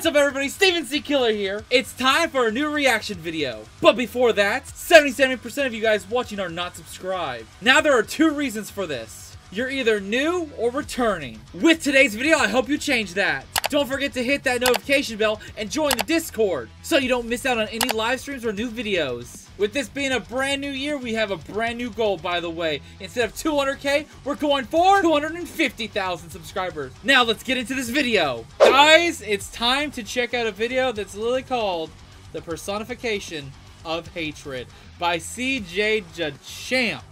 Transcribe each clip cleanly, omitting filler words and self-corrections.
What's up everybody, Steven C. Killer here. It's time for a new reaction video. But before that, 77% of you guys watching are not subscribed. Now there are two reasons for this. You're either new or returning. With today's video, I hope you change that. Don't forget to hit that notification bell and join the Discord so you don't miss out on any live streams or new videos. With this being a brand new year, we have a brand new goal, by the way. Instead of 200K, we're going for 250,000 subscribers. Now let's get into this video. Guys, it's time to check out a video that's literally called The Personification of Hatred by CJ the Champ.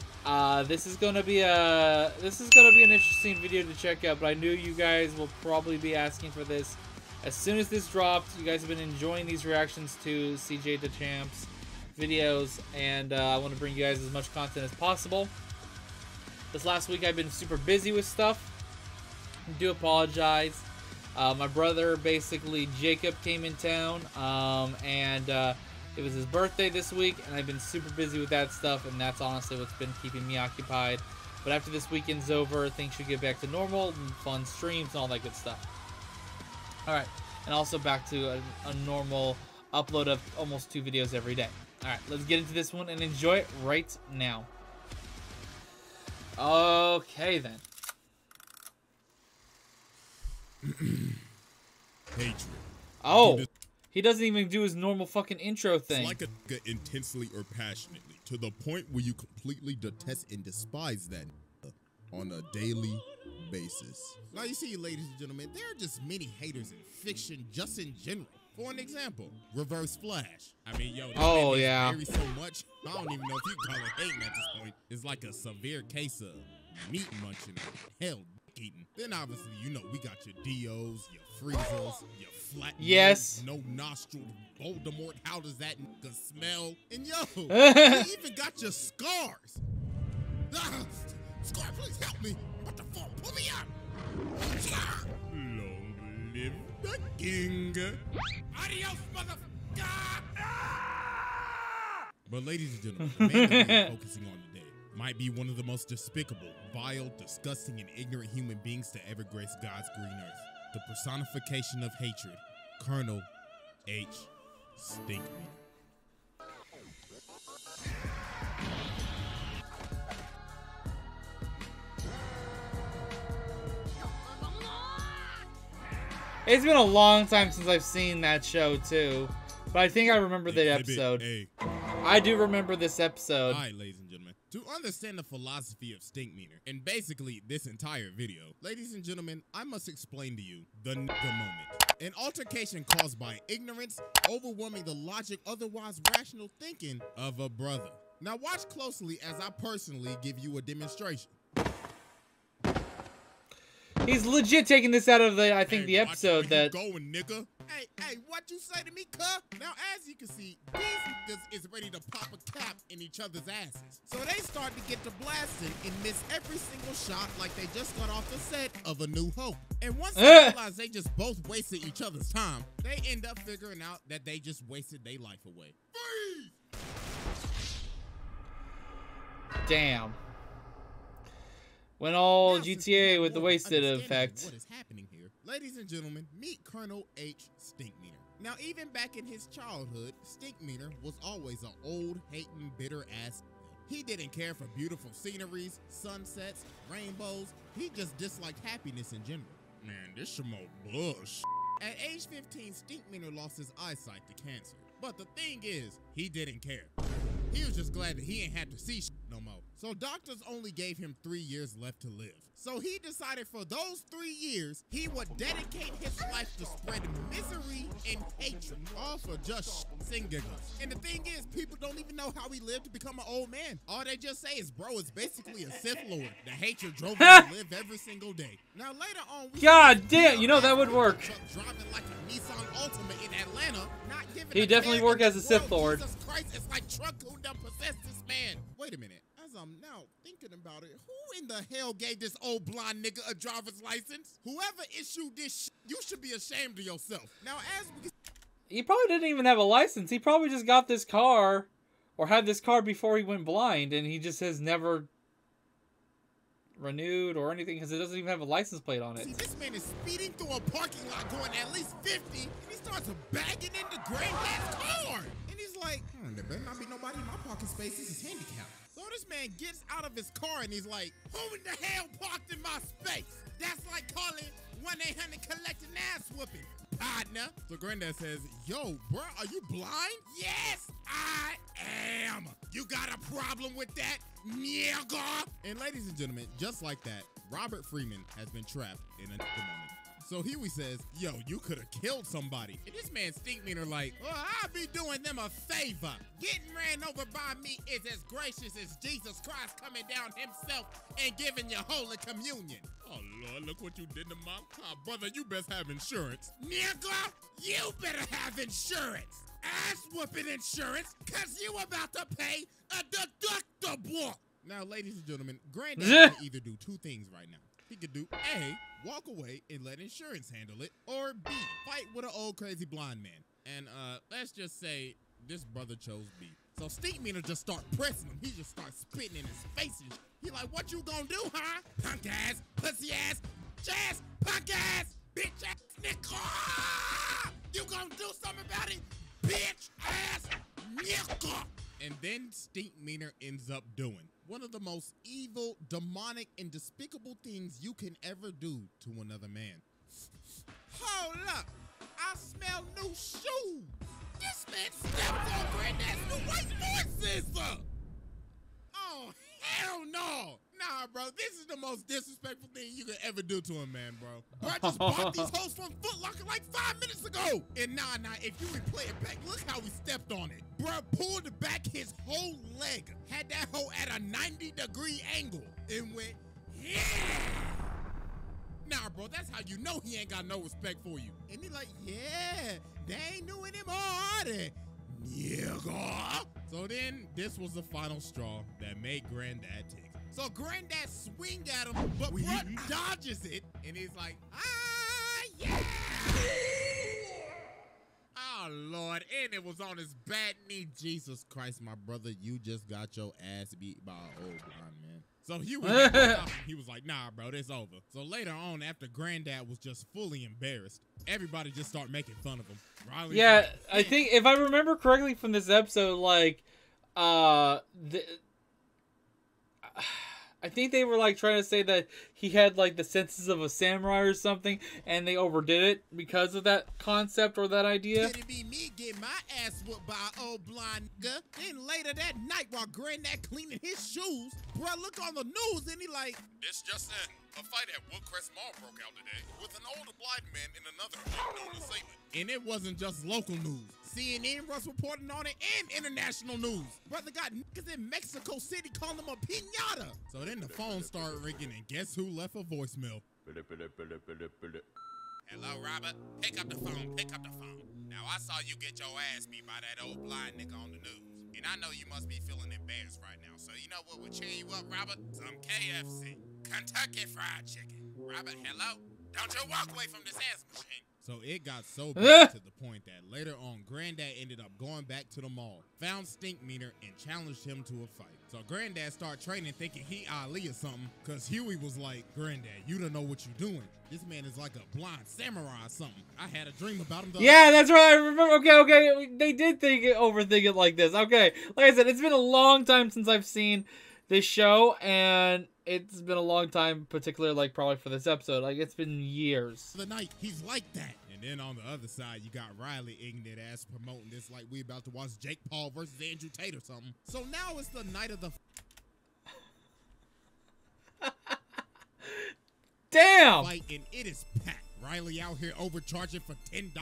This is gonna be an interesting video to check out, but I knew you guys will probably be asking for this. As soon as this dropped, you guys have been enjoying these reactions to CJ the Champ's videos, and I want to bring you guys as much content as possible. This last week I've been super busy with stuff. I do apologize. My brother, basically Jacob, came in town, and it was his birthday this week, and I've been super busy with that stuff, and that's honestly what's been keeping me occupied. But after this weekend's over, things should get back to normal, and fun streams, and all that good stuff. Alright, and also back to a normal upload of almost 2 videos every day. Alright, let's get into this one and enjoy it right now. Okay, then. Hatred. Oh, he doesn't even do his normal fucking intro thing. It's like a intensely or passionately, to the point where you completely detest and despise that on a daily basis. Now you see, ladies and gentlemen, there are just many haters in fiction just in general. For an example, Reverse Flash. I mean, yo, this vary so much, I don't even know if you call it hating at this point. It's like a severe case of meat munching, hell, eating. Then obviously, you know, we got your Dios, your Freezers, your flat no nostril Voldemort. How does that nigga smell? And yo, you even got your scars. Scar, please help me. What the fuck? Pull me out. Long live the king. Adios, motherfucker. But ladies and gentlemen, the man that we're focusing on today might be one of the most despicable, vile, disgusting, and ignorant human beings to ever grace God's green earth. The personification of hatred, Colonel H. Stinkmeaner. It's been a long time since I've seen that show, too. But I think I remember the episode. I do remember this episode. Alright, ladies and gentlemen. To understand the philosophy of Stinkmeaner, and basically this entire video, ladies and gentlemen, I must explain to you the nigga moment. An altercation caused by ignorance, overwhelming the logic, otherwise rational thinking of a brother. Now watch closely as I personally give you a demonstration. He's legit taking this out of the, I think, the episode that... Going, nigga. Hey, what you say to me, cuh? Now, as you can see, these niggas is ready to pop a cap in each other's asses. So they start to get to blasting and miss every single shot like they just got off the set of A New Hope. And once they realize they just both wasted each other's time, they end up figuring out that they just wasted their life away. Freeze! Damn. Went all GTA with the wasted effect. What is happening here? Ladies and gentlemen, meet Colonel H. Stinkmeaner. Now, even back in his childhood, Stinkmeaner was always an old, hating, bitter ass. He didn't care for beautiful sceneries, sunsets, rainbows. He just disliked happiness in general. Man, this some old bullshit. At age 15, Stinkmeaner lost his eyesight to cancer. But the thing is, he didn't care. He was just glad that he ain't had to see no more. So doctors only gave him 3 years left to live. So he decided for those 3 years, he would dedicate his life to spreading misery and hatred, all for just and giggles. And the thing is, people don't even know how he lived to become an old man. All they just say is, bro, it's basically a Sith Lord. The hatred drove him to live every single day. Now later on, God damn, you know that would work. Driving like a Nissan Altima in Atlanta, not giving he definitely worked as a Sith Lord. Jesus Christ, it's like truck who done possessed this man. Wait a minute. As I'm now thinking about it, who in the hell gave this old blonde nigga a driver's license? Whoever issued this shit, you should be ashamed of yourself. Now, as we... He probably didn't even have a license. He probably just got this car, or had this car before he went blind, and he just has never renewed or anything because it doesn't even have a license plate on it. See, this man is speeding through a parking lot going at least 50, and he starts bagging into Granddad's car. And he's like, there better not be nobody in my parking space. This is handicapped. So this man gets out of his car and he's like, who in the hell parked in my space? That's like calling 1-800 collect an ass whooping, partner. So Granddad says, yo, bro, are you blind? Yes, I am. You got a problem with that, nigga? And ladies and gentlemen, just like that, Robert Freeman has been trapped in a moment. So Huey says, yo, you could have killed somebody. And this man Stinkmeaner like, well, I'll be doing them a favor. Getting ran over by me is as gracious as Jesus Christ coming down himself and giving you Holy Communion. Oh, Lord, look what you did to my car. Brother, you best have insurance. Nigga, you better have insurance. Ass-whooping insurance, because you about to pay a deductible. Now, ladies and gentlemen, Granddad can either do two things right now. He could do A, walk away and let insurance handle it, or B, fight with an old crazy blind man. And let's just say this brother chose B. So Stinkmeaner just start pressing him. He just starts spitting in his face. And he like, what you gonna do, huh? Punk ass, pussy ass, jazz, punk ass, bitch ass, nigga! You gonna do something about it, bitch ass, nigga! And then Stinkmeaner ends up doing one of the most evil, demonic, and despicable things you can ever do to another man. Hold up, I smell new shoes. This man stepped on Granddad's new white voices. Oh, hell no. Nah, bro, this is the most disrespectful thing you could ever do to a man, bro. Bro, I just bought these hoes from Foot Locker like 5 minutes ago. And nah, if you replay it back, look how he stepped on it. Bro pulled back his whole leg, had that hoe at a 90-degree angle, and went, yeah. Nah, bro, that's how you know he ain't got no respect for you. And he like, yeah, they ain't new anymore, are they? Nigga. So then, this was the final straw that made Granddad tick. So Granddad swing at him, but bro dodges it, and he's like, yeah! Oh, Lord, and it was on his bad knee. Jesus Christ, my brother, you just got your ass beat by an old blind man. So he was like, nah, bro, this over. So later on, after Granddad was just fully embarrassed, everybody just started making fun of him. Riley yeah, like, I think, if I remember correctly from this episode, like, I think they were like trying to say that he had like the senses of a samurai or something, and they overdid it because of that concept or that idea. Could it be me getting my ass whooped by an old blind nigga? Then later that night while Granddad cleaning his shoes, bro, look on the news and he like, it's just in. A fight at Woodcrest Mall broke out today with an older blind man and another unknown assailant. And it wasn't just local news. CNN was reporting on it and international news. Brother got niggas in Mexico City calling him a piñata. So then the phone started ringing and guess who left a voicemail? Hello, Robert? Pick up the phone, pick up the phone. Now, I saw you get your ass beat by that old blind nigga on the news. And I know you must be feeling embarrassed right now. So you know what would cheer you up, Robert? Some KFC. Kentucky Fried Chicken. Robert, hello? Don't you walk away from this ass machine. So it got so bad to the point that later on, Granddad ended up going back to the mall, found Stinkmeaner, and challenged him to a fight. So Granddad started training thinking he Ali or something, because Huey was like, Granddad, you don't know what you're doing. This man is like a blind samurai or something. I had a dream about him. Yeah, that's right. I remember. Okay. They did overthink it like this. Okay. Like I said, it's been a long time since I've seen this show, and it's been a long time, particularly like probably for this episode. Like it's been years. The night he's like that. And then on the other side, you got Riley ignorant ass promoting this like we about to watch Jake Paul versus Andrew Tate or something. So now it's the night of the damn fight, and it is packed. Riley out here overcharging for $10.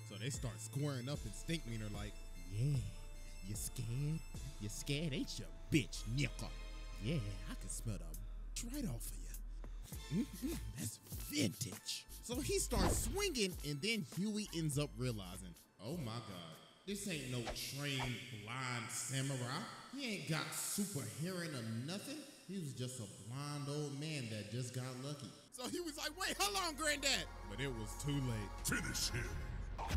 So they start squaring up, and Stinkmeaner like, yeah, you scared? You scared, ain't you, bitch, nigga? Yeah, I can smell the right off of you. That's vintage. So he starts swinging, and then Huey ends up realizing, oh my God, this ain't no trained blind samurai. He ain't got super hearing or nothing. He was just a blind old man that just got lucky. So he was like, wait, hold on, Granddad. But it was too late. Finish him.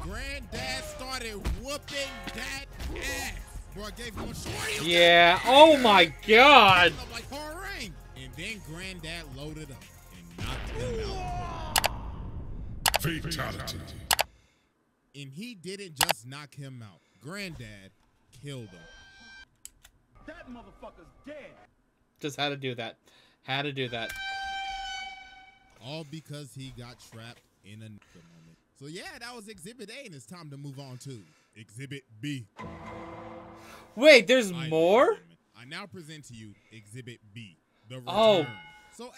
Granddad started whooping that ass. Bro, I gave him a short. Yeah. Oh my God. Like Horror Rain. And then Granddad loaded up and knocked him out. Fatality. And he didn't just knock him out. Granddad killed him. That motherfucker's dead. Just had to do that. Had to do that. All because he got trapped in a moment. So yeah, that was Exhibit A, and it's time to move on to Exhibit B. Wait, there's more? I now present to you Exhibit B, the return. Oh. So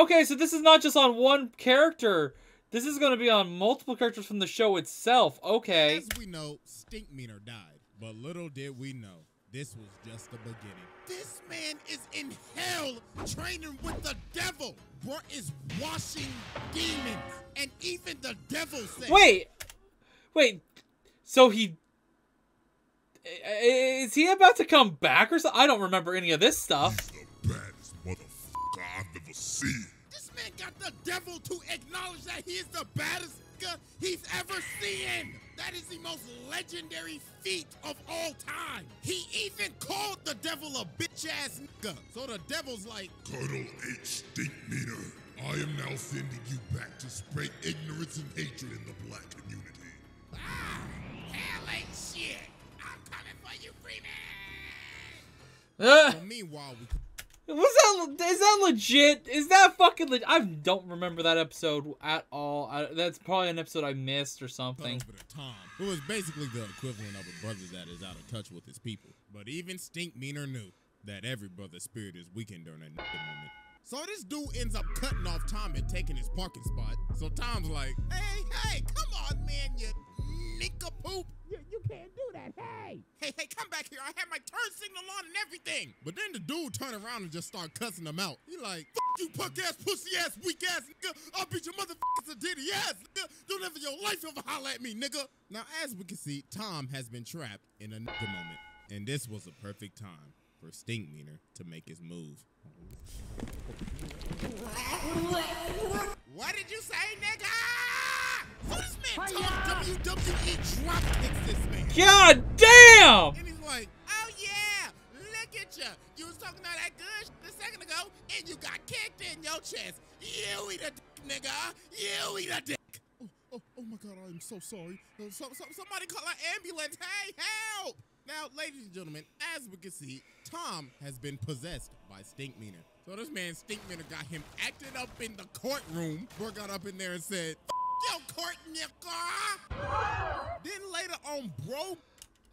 Okay, so this is not just on one character. This is going to be on multiple characters from the show itself. Okay. As we know, Stinkmeaner died, but little did we know, this was just the beginning. This man is in hell training with the devil. Bro is washing demons, and even the devil says... Wait. So is he about to come back or something? I don't remember any of this stuff. He's the baddest motherfucker I've ever seen. This man got the devil to acknowledge that he is the baddest nigga he's ever seen. That is the most legendary feat of all time. He even called the devil a bitch-ass nigga. So the devil's like, Colonel H. Stinkmeaner, I am now sending you back to spread ignorance and hatred in the black community. hell ain't shit. I'm coming for you, Freeman. So meanwhile, Is that legit? Is that fucking legit? I don't remember that episode at all. That's probably an episode I missed or something. Tom, who is basically the equivalent of a brother that is out of touch with his people. But even Stinkmeaner knew that every brother's spirit is weakened during that moment. So this dude ends up cutting off Tom and taking his parking spot. So Tom's like, hey, come on, man, you nincompoop. You can't do that, hey, come back here. I had my turn signal on and everything. But then the dude turned around and just started cussing him out. He like, fuck you, punk-ass, pussy-ass, weak-ass nigga. I'll beat your motherfuckers a ditty-ass nigga. Don't ever your life ever holler at me, nigga. Now, as we can see, Tom has been trapped in a nigga moment. And this was a perfect time for Stinkmeaner to make his move. What did you say, nigga? So this man WWE drop kicks this man. God damn! And he's like, oh yeah, look at you. You was talking all that good a second ago, and you got kicked in your chest. You eat a dick, nigga. You eat a dick. Oh my God, I'm so sorry. Somebody call an ambulance. Hey, help! Now, ladies and gentlemen, as we can see, Tom has been possessed by Stinkmeaner. So this man Stinkmeaner got him acting up in the courtroom. Bro got up in there and said, yo, court, nigga. Then later on, bro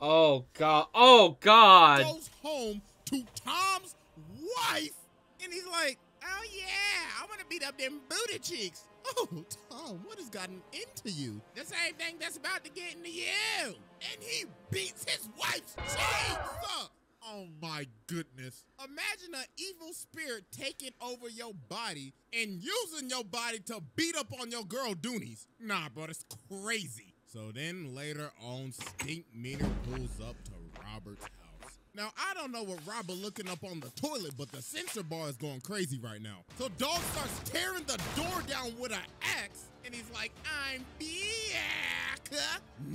Oh God. goes home to Tom's wife, and he's like, oh yeah, I want to beat up them booty cheeks. Oh, Tom, what has gotten into you? The same thing that's about to get into you. And he beats his wife's cheeks up. Oh my goodness. Imagine an evil spirit taking over your body and using your body to beat up on your girl Doonies. Nah, bro, that's crazy. So then later on, Stinkmeaner pulls up to Robert's house. Now, I don't know what Robert looking up on the toilet, but the sensor bar is going crazy right now. So Dog starts tearing the door down with an axe, and he's like, I'm back,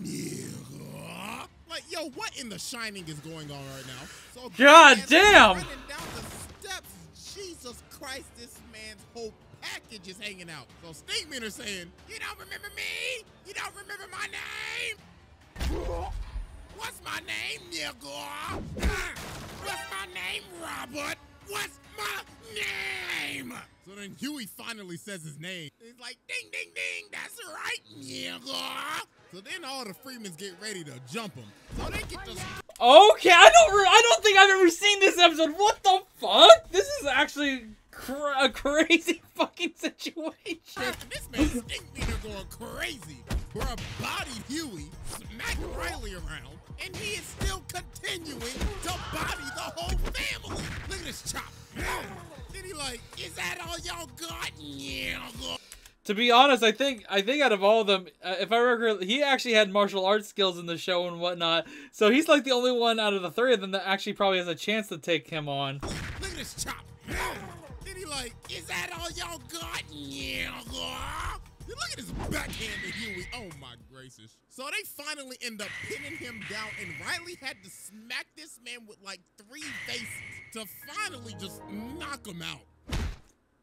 nigga. Like, yo, what in The Shining is going on right now? So God damn! Running down the steps, Jesus Christ, this man's whole package is hanging out. So Stinkmeaner saying, you don't remember me? You don't remember my name? What's my name, nigga? What's my name, Robert? What's my name? So then Huey finally says his name. He's like, ding, ding, ding, that's right, nigga. So then all the Freemans get ready to jump him. So they get the... Okay, I don't think I've ever seen this episode. What the fuck? This is actually a crazy fucking situation. This man Stinkmeaner going crazy. Bruh body Huey, smack Riley around, and he is still continuing to body the whole family. Look at this chop. Then he like, is that all y'all got? Yeah. To be honest, I think out of all of them, if I remember, he actually had martial arts skills in the show and whatnot. So he's like the only one out of the three of them that actually probably has a chance to take him on. Look at this chop. Then he like, is that all y'all got? Yeah. Look at his backhand to Huey. Oh my gracious. So they finally end up pinning him down, and Riley had to smack this man with like 3 faces to finally just knock him out.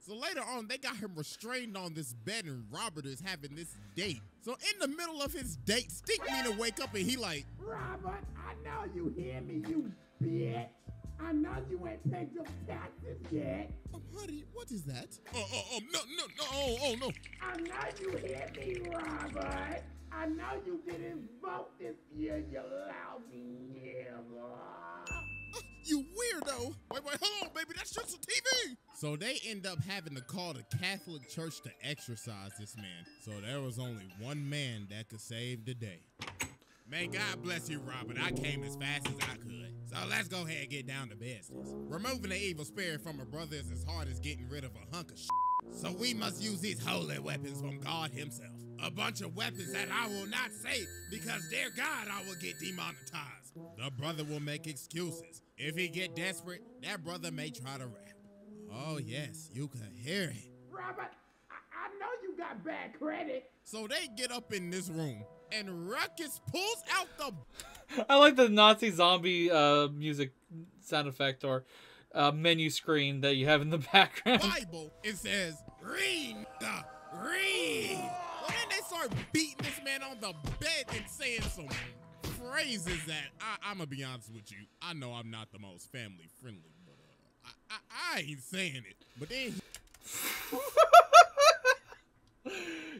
So later on, they got him restrained on this bed and Robert is having this date. So in the middle of his date, Stinkmeaner wake up and he like, Robert, I know you hear me, you bitch. I know you ain't paid your taxes yet. Honey, what is that? No. I know you hear me, Robert. I know you didn't vote this year, you lousy nigga. You weirdo. Wait, hold on, baby, that's just a TV. So they end up having to call the Catholic Church to exorcise this man. So there was only one man that could save the day. May God bless you, Robert. I came as fast as I could. So let's go ahead and get down to business. Removing the evil spirit from a brother is as hard as getting rid of a hunk of shit. So we must use these holy weapons from God himself. A bunch of weapons that I will not say because dear God, I will get demonetized. The brother will make excuses. If he get desperate, that brother may try to rap. Oh yes, you can hear it. Robert, I know you got bad credit. So they get up in this room and Ruckus pulls out the... I like the Nazi zombie music sound effect or menu screen that you have in the background. Bible, it says, read. Well, then they start beating this man on the bed and saying some phrases that I'm gonna be honest with you. I know I'm not the most family friendly, but I ain't saying it. But then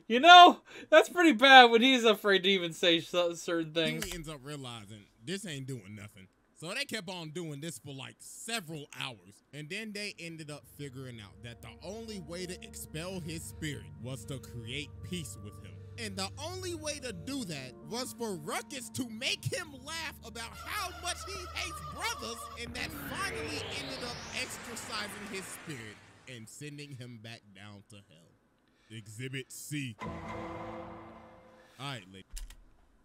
you know, that's pretty bad when he's afraid to even say certain things. he ends up realizing this ain't doing nothing. So they kept on doing this for like several hours. And then they ended up figuring out that the only way to expel his spirit was to create peace with him. And the only way to do that was for Ruckus to make him laugh about how much he hates brothers. And that finally ended up exorcising his spirit and sending him back down to hell. Exhibit C. All right, ladies.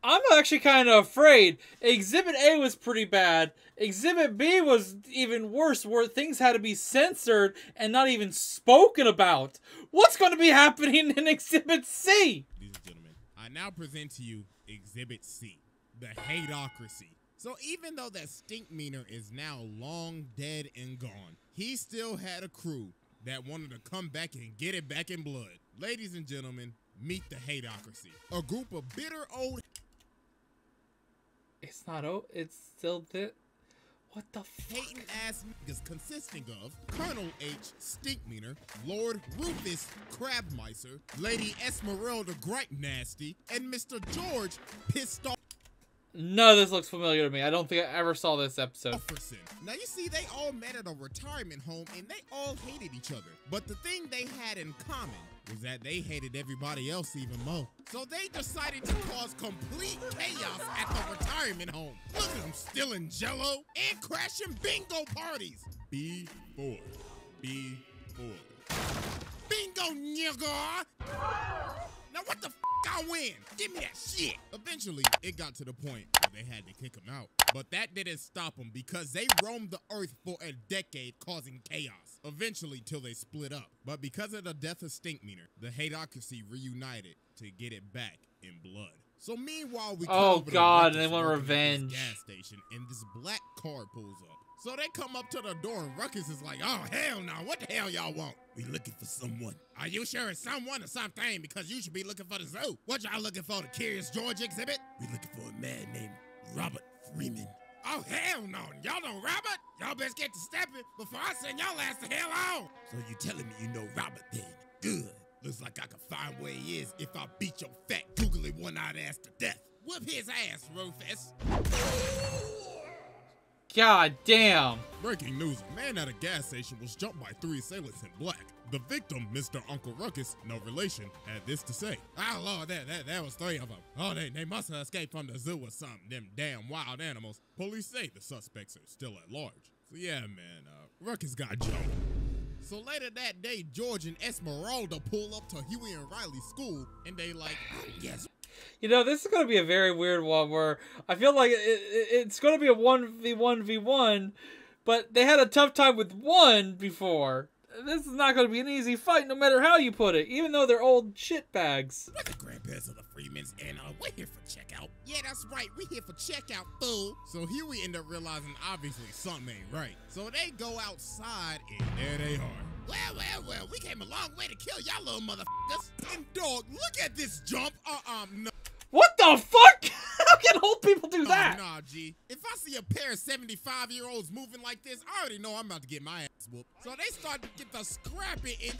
I'm actually kind of afraid. Exhibit A was pretty bad. Exhibit B was even worse, where things had to be censored and not even spoken about. What's going to be happening in Exhibit C? Ladies and gentlemen, I now present to you Exhibit C, the Hateocracy. So even though that Stinkmeaner is now long dead and gone, he still had a crew that wanted to come back and get it back in blood. Ladies and gentlemen, meet the Hateocracy, a group of bitter old... It's not, it's still it. What the fuck? hating ass niggas consisting of Colonel H. Stinkmeaner, Lord Rufus Crabmicer, Lady Esmeralda Gripe Nasty, and Mr. George Pissed Off. None of this looks familiar to me. I don't think I ever saw this episode. Now you see, they all met at a retirement home and they all hated each other. But the thing they had in common was that they hated everybody else even more. So they decided to cause complete chaos at the retirement home. Look at them stealing jello and crashing bingo parties. B4. Bingo, nigga! Now what the f*** I win? Give me that shit! Eventually, it got to the point where they had to kick him out. But that didn't stop them because they roamed the earth for a decade causing chaos. Eventually, till they split up. But because of the death of Stinkmeaner, the Hateocracy reunited to get it back in blood. So meanwhile, we oh god, and they want revenge. Gas station, and this black car pulls up. So they come up to the door, and Ruckus is like, "Oh hell no! What the hell y'all want? We looking for someone. Are you sure it's someone or something? Because you should be looking for the zoo. What y'all looking for? The Curious George exhibit? We looking for a man named Robert Freeman." Oh hell no! Y'all know Robert? Y'all best get to stepping before I send y'all ass the hell on. So you telling me you know Robert then? Good. Looks like I can find where he is if I beat your fat, googly one-eyed ass to death. Whip his ass, Rufus. God damn. Breaking news, a man at a gas station was jumped by 3 assailants in black. The victim, Mr. Uncle Ruckus, no relation, had this to say. Oh Lord, there was 3 of them. Oh, they must have escaped from the zoo or something, them damn wild animals. Police say the suspects are still at large. So yeah, man, Ruckus got jumped. So later that day, George and Esmeralda pull up to Huey and Riley's school, and they like, yes. You know, this is going to be a very weird one where I feel like it's going to be a 1v1v1, but they had a tough time with 1 before. This is not going to be an easy fight no matter how you put it, even though they're old shitbags. We're the grandparents of the Freemans, and we're here for checkout. Yeah, that's right. We're here for checkout, fool. So Huey ended up realizing obviously something ain't right. So they go outside, and there they are. Well, we came a long way to kill y'all little motherfuckers. And dog, look at this jump. No. What the fuck? How can old people do that? Nah, G. If I see a pair of 75-year-olds moving like this, I already know I'm about to get my ass whooped. So they start to get the scrapping and